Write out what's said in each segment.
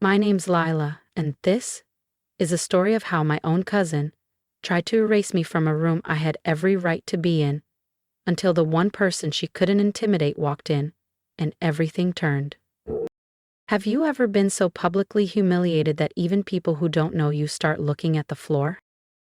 My name's Lila, and this is a story of how my own cousin tried to erase me from a room I had every right to be in, until the one person she couldn't intimidate walked in, and everything turned. Have you ever been so publicly humiliated that even people who don't know you start looking at the floor?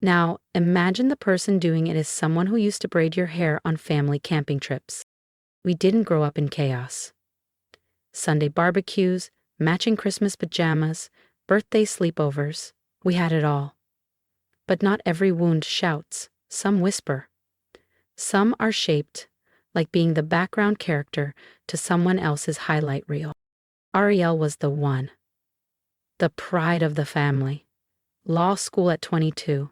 Now, imagine the person doing it is someone who used to braid your hair on family camping trips. We didn't grow up in chaos. Sunday barbecues, matching Christmas pajamas, birthday sleepovers. We had it all. But not every wound shouts. Some whisper. Some are shaped like being the background character to someone else's highlight reel. Arielle was the one. The pride of the family. Law school at 22.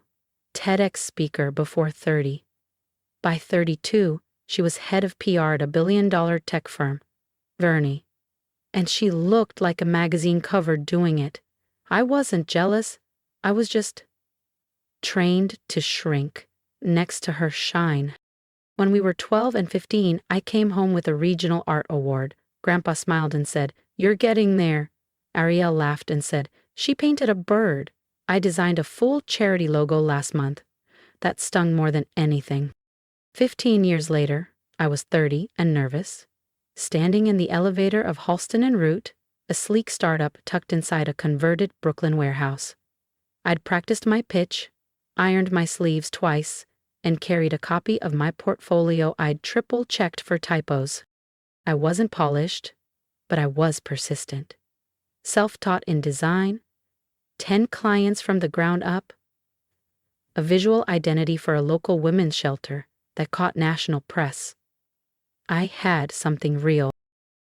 TEDx speaker before 30. By 32, she was head of PR at a billion-dollar tech firm, Vernie. And she looked like a magazine cover doing it. I wasn't jealous. I was just trained to shrink next to her shine. When we were 12 and 15, I came home with a regional art award. Grandpa smiled and said, "You're getting there." Arielle laughed and said, "She painted a bird. I designed a full charity logo last month." That stung more than anything. 15 years later, I was 30 and nervous, standing in the elevator of Halston and Root, a sleek startup tucked inside a converted Brooklyn warehouse. I'd practiced my pitch, ironed my sleeves twice, and carried a copy of my portfolio I'd triple-checked for typos. I wasn't polished, but I was persistent. Self-taught in design, 10 clients from the ground up, a visual identity for a local women's shelter that caught national press. I had something real.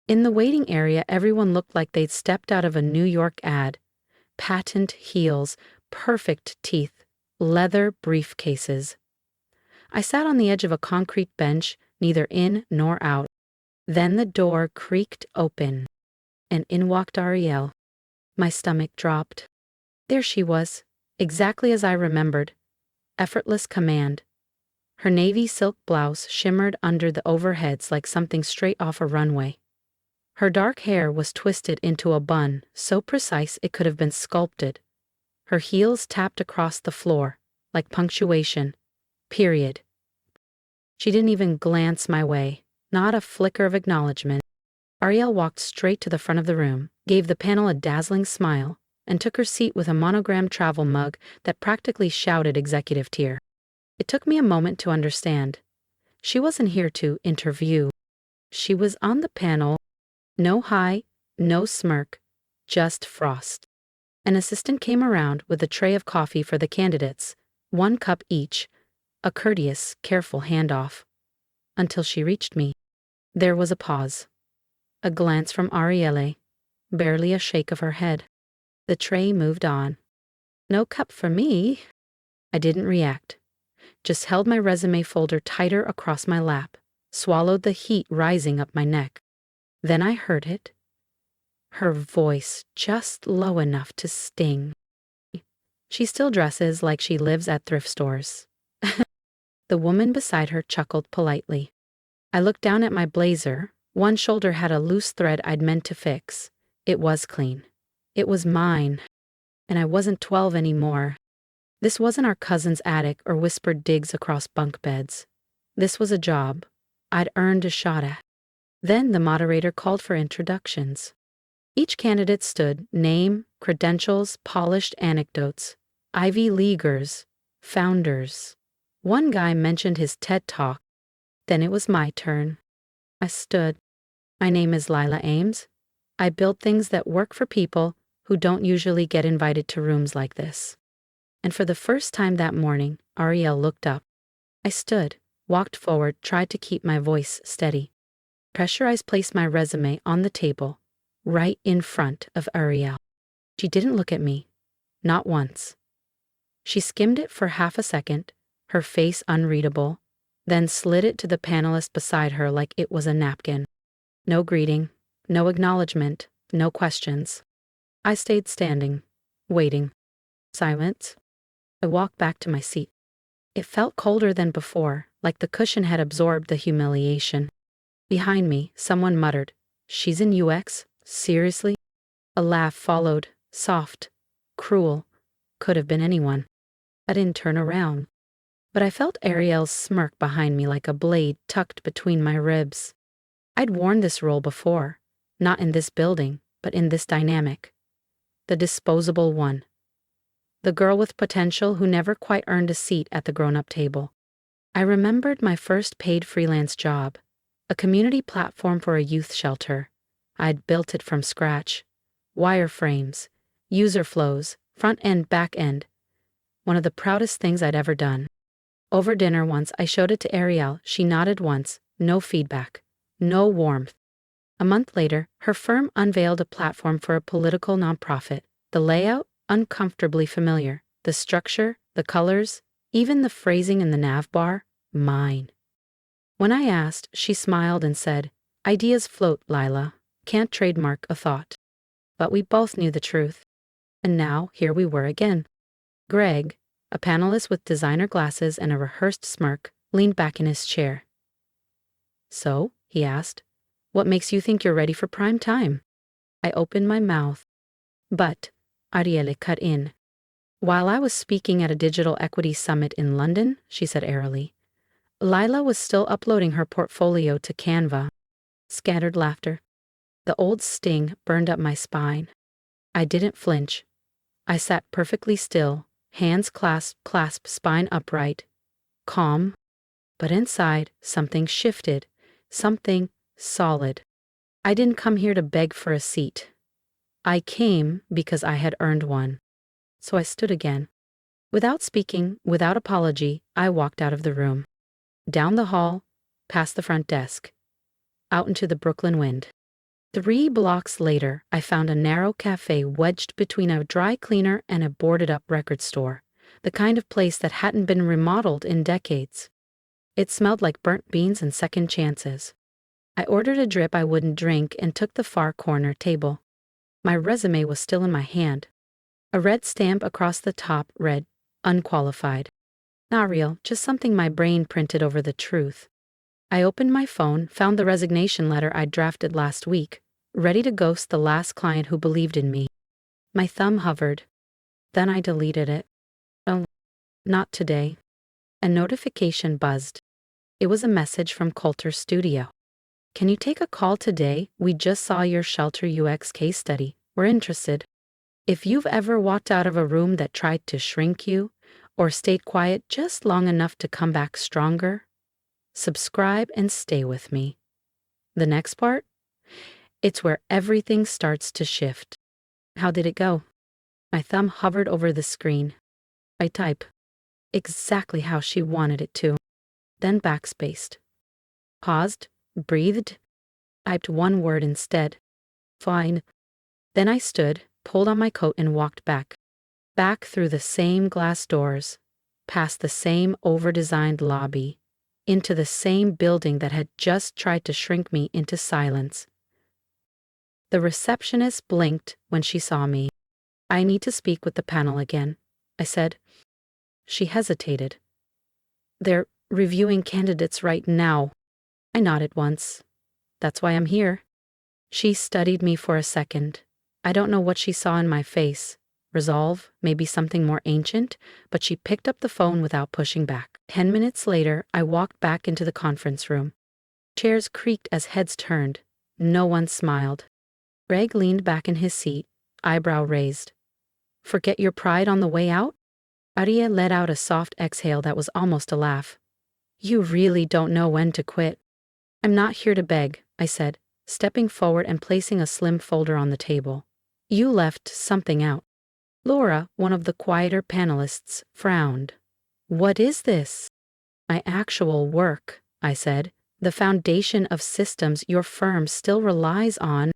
In the waiting area, everyone looked like they'd stepped out of a New York ad. Patent heels, perfect teeth, leather briefcases. I sat on the edge of a concrete bench, neither in nor out. Then the door creaked open, and in walked Arielle. My stomach dropped. There she was, exactly as I remembered. Effortless command. Her navy silk blouse shimmered under the overheads like something straight off a runway. Her dark hair was twisted into a bun, so precise it could have been sculpted. Her heels tapped across the floor, like punctuation. Period. She didn't even glance my way, not a flicker of acknowledgement. Arielle walked straight to the front of the room, gave the panel a dazzling smile, and took her seat with a monogrammed travel mug that practically shouted executive tier. It took me a moment to understand. She wasn't here to interview. She was on the panel. No hi, no smirk, just frost. An assistant came around with a tray of coffee for the candidates, 1 cup each, a courteous, careful handoff. Until she reached me. There was a pause. A glance from Arielle, barely a shake of her head. The tray moved on. "No cup for me." I didn't react. Just held my resume folder tighter across my lap, swallowed the heat rising up my neck. Then I heard it. Her voice just low enough to sting. She still dresses like she lives at thrift stores. The woman beside her chuckled politely. I looked down at my blazer. One shoulder had a loose thread I'd meant to fix. It was clean. It was mine. And I wasn't 12 anymore. This wasn't our cousin's attic or whispered digs across bunk beds. This was a job I'd earned a shot at. Then the moderator called for introductions. Each candidate stood, name, credentials, polished anecdotes, Ivy Leaguers, founders. One guy mentioned his TED Talk. Then it was my turn. I stood. "My name is Lila Ames. I build things that work for people who don't usually get invited to rooms like this." And for the first time that morning, Arielle looked up. I stood, walked forward, tried to keep my voice steady. Pressurized placed my resume on the table, right in front of Arielle. She didn't look at me. Not once. She skimmed it for half a second, her face unreadable, then slid it to the panelist beside her like it was a napkin. No greeting, no acknowledgement, no questions. I stayed standing, waiting. Silence. I walked back to my seat. It felt colder than before, like the cushion had absorbed the humiliation. Behind me, someone muttered, "She's in UX? Seriously?" A laugh followed, soft, cruel, could have been anyone. I didn't turn around, but I felt Arielle's smirk behind me like a blade tucked between my ribs. I'd worn this role before, not in this building, but in this dynamic. The disposable one. The girl with potential who never quite earned a seat at the grown-up table. I remembered my first paid freelance job, a community platform for a youth shelter. I'd built it from scratch. Wireframes, user flows, front end, back end. One of the proudest things I'd ever done. Over dinner once, I showed it to Arielle. She nodded once, no feedback, no warmth. A month later, her firm unveiled a platform for a political nonprofit. The layout, uncomfortably familiar. The structure, the colors, even the phrasing in the nav bar, mine. When I asked, she smiled and said, "Ideas float, Lila. Can't trademark a thought." But we both knew the truth. And now, here we were again. Greg, a panelist with designer glasses and a rehearsed smirk, leaned back in his chair. "So," he asked, "what makes you think you're ready for prime time?" I opened my mouth. But Arielle cut in. "While I was speaking at a digital equity summit in London," she said airily, "Lila was still uploading her portfolio to Canva." Scattered laughter. The old sting burned up my spine. I didn't flinch. I sat perfectly still, hands clasped, spine upright, calm. But inside, something shifted, something solid. I didn't come here to beg for a seat. I came because I had earned one. So I stood again. Without speaking, without apology, I walked out of the room. Down the hall, past the front desk, out into the Brooklyn wind. 3 blocks later, I found a narrow cafe wedged between a dry cleaner and a boarded-up record store, the kind of place that hadn't been remodeled in decades. It smelled like burnt beans and second chances. I ordered a drip I wouldn't drink and took the far corner table. My resume was still in my hand. A red stamp across the top read, "Unqualified." Not real, just something my brain printed over the truth. I opened my phone, found the resignation letter I'd drafted last week, ready to ghost the last client who believed in me. My thumb hovered. Then I deleted it. Oh, not today. A notification buzzed. It was a message from Coulter's studio. "Can you take a call today? We just saw your shelter UX case study. We're interested. If you've ever walked out of a room that tried to shrink you, or stayed quiet just long enough to come back stronger, subscribe and stay with me." The next part? It's where everything starts to shift. How did it go? My thumb hovered over the screen. I type. Exactly how she wanted it to. Then backspaced. Paused, breathed, typed one word instead. Fine. Then I stood, pulled on my coat and walked back. Back through the same glass doors, past the same over-designed lobby, into the same building that had just tried to shrink me into silence. The receptionist blinked when she saw me. "I need to speak with the panel again," I said. She hesitated. "They're reviewing candidates right now." I nodded once. "That's why I'm here." She studied me for a second. I don't know what she saw in my face. Resolve, maybe something more ancient, but she picked up the phone without pushing back. 10 minutes later, I walked back into the conference room. Chairs creaked as heads turned. No one smiled. Greg leaned back in his seat, eyebrow raised. "Forget your pride on the way out?" Arielle let out a soft exhale that was almost a laugh. "You really don't know when to quit." "I'm not here to beg," I said, stepping forward and placing a slim folder on the table. "You left something out." Laura, one of the quieter panelists, frowned. "What is this?" "My actual work," I said. "The foundation of systems your firm still relies on."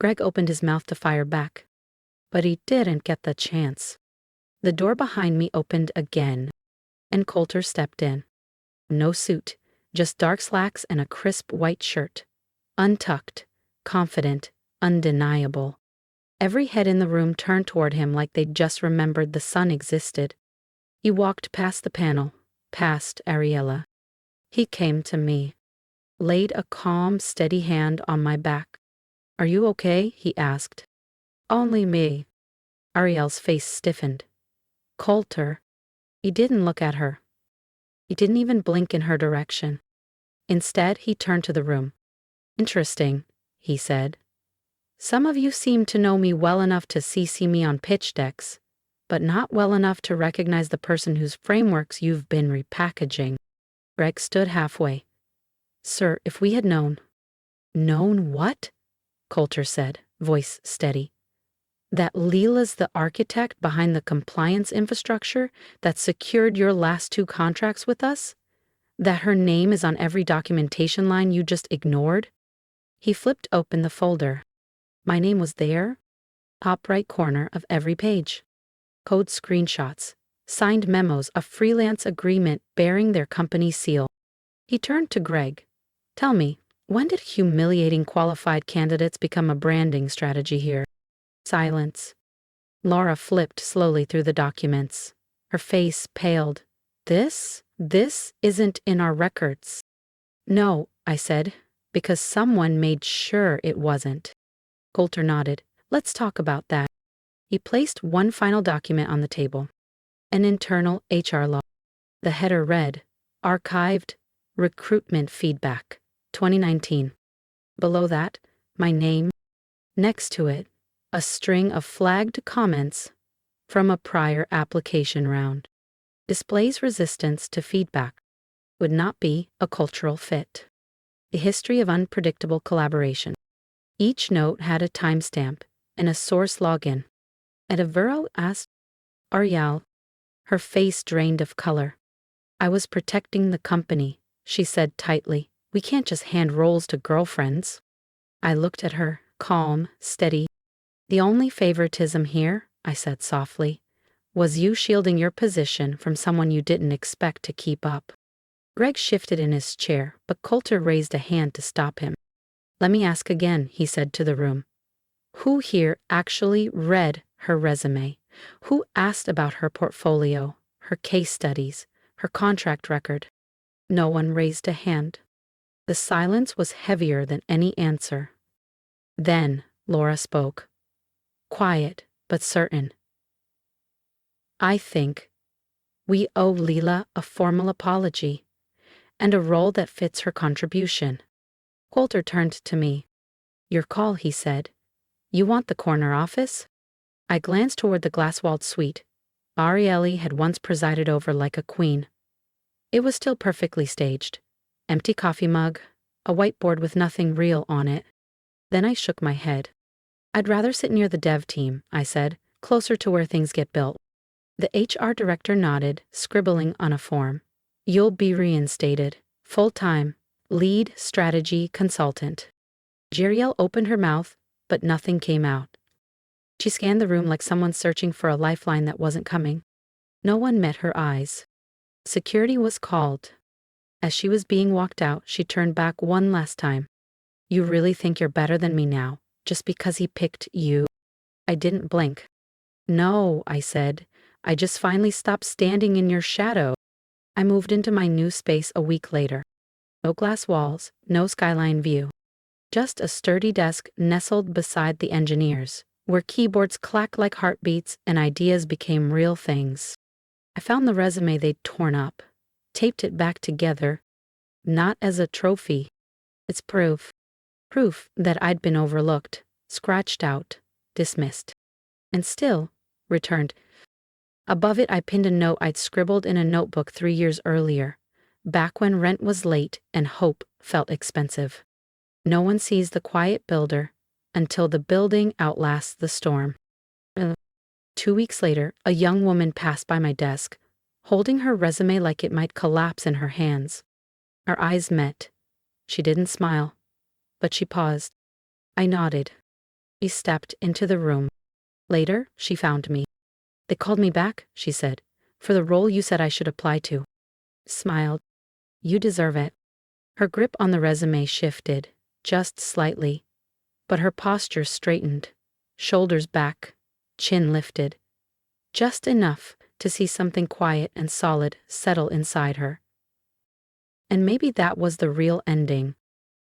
Greg opened his mouth to fire back, but he didn't get the chance. The door behind me opened again, and Coulter stepped in. No suit, just dark slacks and a crisp white shirt. Untucked, confident, undeniable. Every head in the room turned toward him like they'd just remembered the sun existed. He walked past the panel, past Arielle. He came to me, laid a calm, steady hand on my back. "Are you okay?" he asked. Only me. Arielle's face stiffened. Coulter. He didn't look at her. He didn't even blink in her direction. Instead, he turned to the room. Interesting, he said. Some of you seem to know me well enough to CC me on pitch decks, but not well enough to recognize the person whose frameworks you've been repackaging. Greg stood halfway. Sir, if we had known. Known what? Coulter said, voice steady. That Lila's the architect behind the compliance infrastructure that secured your last 2 contracts with us? That her name is on every documentation line you just ignored? He flipped open the folder. My name was there, top right corner of every page. Code screenshots, signed memos, a freelance agreement bearing their company seal. He turned to Greg. Tell me, when did humiliating qualified candidates become a branding strategy here? Silence. Laura flipped slowly through the documents. Her face paled. This isn't in our records. No, I said, because someone made sure it wasn't. Coulter nodded. Let's talk about that. He placed one final document on the table. An internal HR log. The header read, Archived, Recruitment Feedback, 2019. Below that, my name. Next to it, a string of flagged comments from a prior application round. Displays resistance to feedback. Would not be a cultural fit. A history of unpredictable collaboration. Each note had a timestamp and a source login. Arielle asked Arielle, her face drained of color. I was protecting the company, she said tightly. We can't just hand roles to girlfriends. I looked at her, calm, steady. The only favoritism here, I said softly, was you shielding your position from someone you didn't expect to keep up. Greg shifted in his chair, but Coulter raised a hand to stop him. Let me ask again, he said to the room. Who here actually read her resume? Who asked about her portfolio, her case studies, her contract record? No one raised a hand. The silence was heavier than any answer. Then Laura spoke. Quiet, but certain. I think we owe Lila a formal apology and a role that fits her contribution. Coulter turned to me. Your call, he said. You want the corner office? I glanced toward the glass-walled suite Arielle had once presided over like a queen. It was still perfectly staged. Empty coffee mug, a whiteboard with nothing real on it. Then I shook my head. I'd rather sit near the dev team, I said, closer to where things get built. The HR director nodded, scribbling on a form. You'll be reinstated, full-time, lead strategy consultant. Arielle opened her mouth, but nothing came out. She scanned the room like someone searching for a lifeline that wasn't coming. No one met her eyes. Security was called. As she was being walked out, she turned back one last time. You really think you're better than me now, just because he picked you? I didn't blink. No, I said. I just finally stopped standing in your shadow. I moved into my new space a week later. No glass walls, no skyline view. Just a sturdy desk nestled beside the engineers, where keyboards clacked like heartbeats and ideas became real things. I found the resume they'd torn up, taped it back together, not as a trophy. It's proof. Proof that I'd been overlooked, scratched out, dismissed. And still, returned. Above it I pinned a note I'd scribbled in a notebook 3 years earlier, back when rent was late and hope felt expensive. No one sees the quiet builder until the building outlasts the storm. 2 weeks later, a young woman passed by my desk, holding her resume like it might collapse in her hands. Our eyes met. She didn't smile, but she paused. I nodded. She stepped into the room. Later, she found me. They called me back, she said, for the role you said I should apply to. Smiled. You deserve it. Her grip on the resume shifted, just slightly, but her posture straightened, shoulders back, chin lifted, just enough to see something quiet and solid settle inside her. And maybe that was the real ending.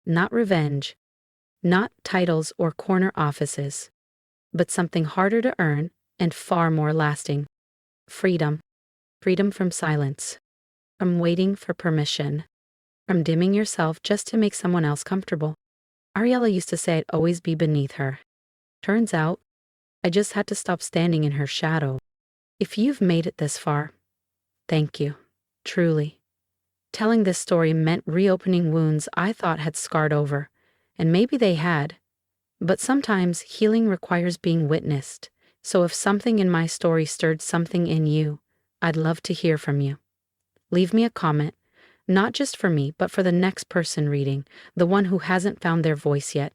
Not revenge, not titles or corner offices, but something harder to earn and far more lasting. Freedom. Freedom from silence, from waiting for permission, from dimming yourself just to make someone else comfortable. Arielle used to say I'd always be beneath her. Turns out, I just had to stop standing in her shadow. If you've made it this far, thank you. Truly. Telling this story meant reopening wounds I thought had scarred over, and maybe they had. But sometimes healing requires being witnessed, so if something in my story stirred something in you, I'd love to hear from you. Leave me a comment, not just for me, but for the next person reading, the one who hasn't found their voice yet.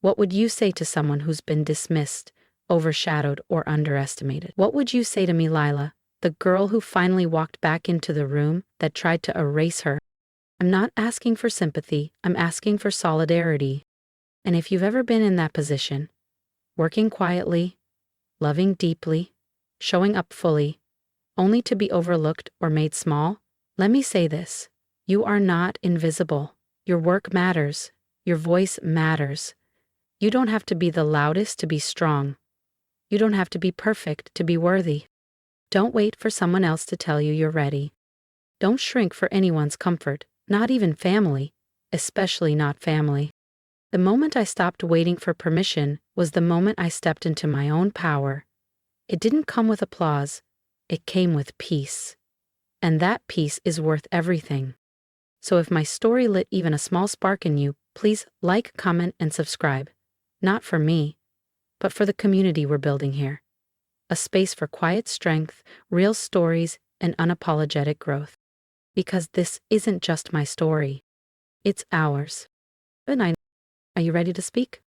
What would you say to someone who's been dismissed, overshadowed, or underestimated? What would you say to me, Lila, the girl who finally walked back into the room that tried to erase her? I'm not asking for sympathy, I'm asking for solidarity. And if you've ever been in that position, working quietly, loving deeply, showing up fully, only to be overlooked or made small, let me say this. You are not invisible. Your work matters. Your voice matters. You don't have to be the loudest to be strong. You don't have to be perfect to be worthy. Don't wait for someone else to tell you you're ready. Don't shrink for anyone's comfort, not even family, especially not family. The moment I stopped waiting for permission was the moment I stepped into my own power. It didn't come with applause. It came with peace. And that peace is worth everything. So if my story lit even a small spark in you, please like, comment, and subscribe. Not for me, but for the community we're building here. A space for quiet strength, real stories, and unapologetic growth. Because this isn't just my story. It's ours. Good night. Are you ready to speak?